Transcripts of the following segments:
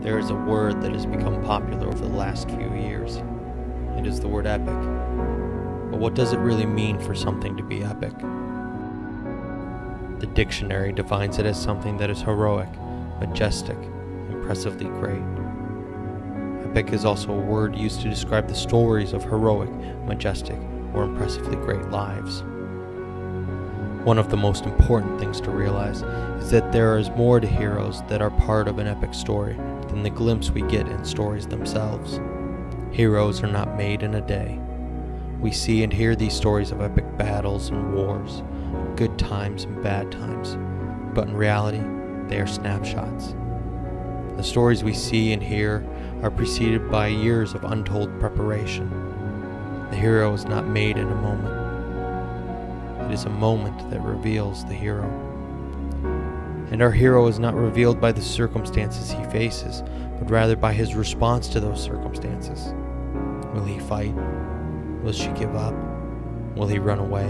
There is a word that has become popular over the last few years. It is the word epic. But what does it really mean for something to be epic? The dictionary defines it as something that is heroic, majestic, impressively great. Epic is also a word used to describe the stories of heroic, majestic, or impressively great lives. One of the most important things to realize is that there is more to heroes that are part of an epic story than the glimpse we get in stories themselves. Heroes are not made in a day. We see and hear these stories of epic battles and wars, good times and bad times, but in reality, they are snapshots. The stories we see and hear are preceded by years of untold preparation. The hero is not made in a moment. It is a moment that reveals the hero. And our hero is not revealed by the circumstances he faces, but rather by his response to those circumstances. Will he fight? Will she give up? Will he run away?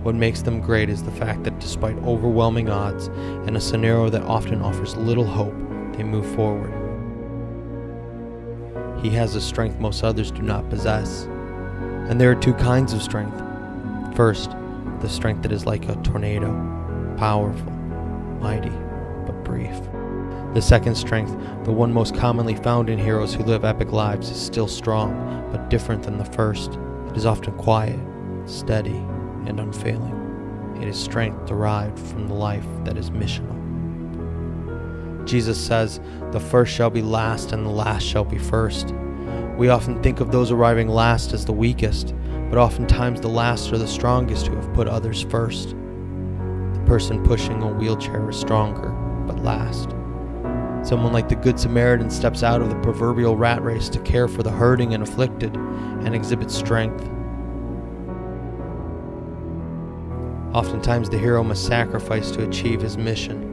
What makes them great is the fact that despite overwhelming odds and a scenario that often offers little hope, they move forward. He has a strength most others do not possess. And there are two kinds of strength. First, the strength that is like a tornado, powerful, mighty, but brief. The second strength, the one most commonly found in heroes who live epic lives, is still strong, but different than the first. It is often quiet, steady, and unfailing. It is strength derived from the life that is missional. Jesus says, "The first shall be last, and the last shall be first." We often think of those arriving last as the weakest, but oftentimes the last are the strongest who have put others first. The person pushing a wheelchair is stronger, but last. Someone like the Good Samaritan steps out of the proverbial rat race to care for the hurting and afflicted and exhibits strength. Oftentimes the hero must sacrifice to achieve his mission.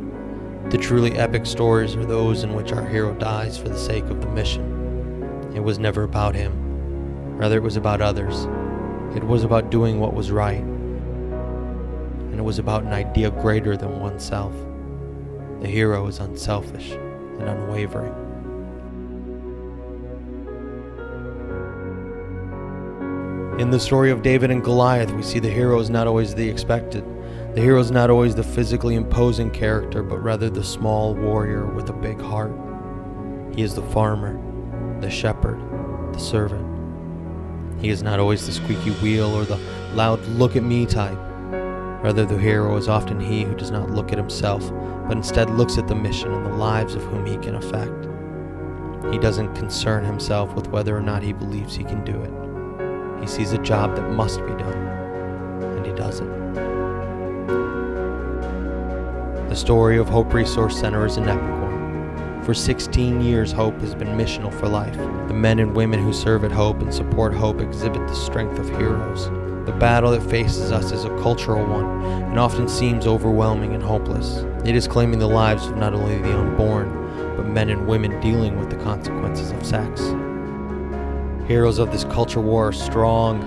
The truly epic stories are those in which our hero dies for the sake of the mission. It was never about him. Rather, it was about others. It was about doing what was right. And it was about an idea greater than oneself. The hero is unselfish and unwavering. In the story of David and Goliath, we see the hero is not always the expected. The hero is not always the physically imposing character, but rather the small warrior with a big heart. He is the farmer, the shepherd, the servant. He is not always the squeaky wheel or the loud look at me type. Rather, the hero is often he who does not look at himself, but instead looks at the mission and the lives of whom he can affect. He doesn't concern himself with whether or not he believes he can do it. He sees a job that must be done, and he does it. The story of Hope Resource Center is an epic one. For 16 years, Hope has been missional for life. The men and women who serve at Hope and support Hope exhibit the strength of heroes. The battle that faces us is a cultural one and often seems overwhelming and hopeless. It is claiming the lives of not only the unborn, but men and women dealing with the consequences of sex. Heroes of this culture war are strong,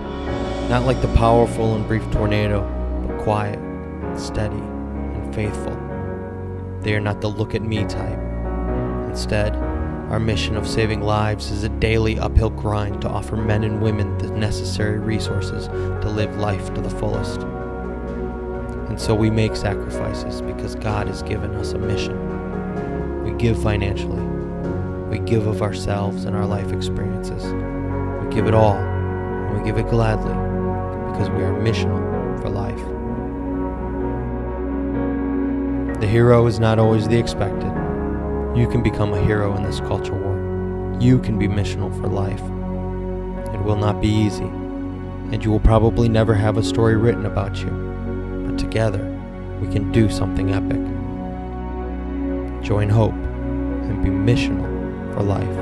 not like the powerful and brief tornado, but quiet, steady, and faithful. They are not the look at me type. Instead, our mission of saving lives is a daily uphill grind to offer men and women the necessary resources to live life to the fullest. And so we make sacrifices because God has given us a mission. We give financially. We give of ourselves and our life experiences. We give it all, and we give it gladly because we are missional for life. The hero is not always the expected. You can become a hero in this culture war. You can be missional for life. It will not be easy, and you will probably never have a story written about you, but together we can do something epic. Join Hope and be missional for life.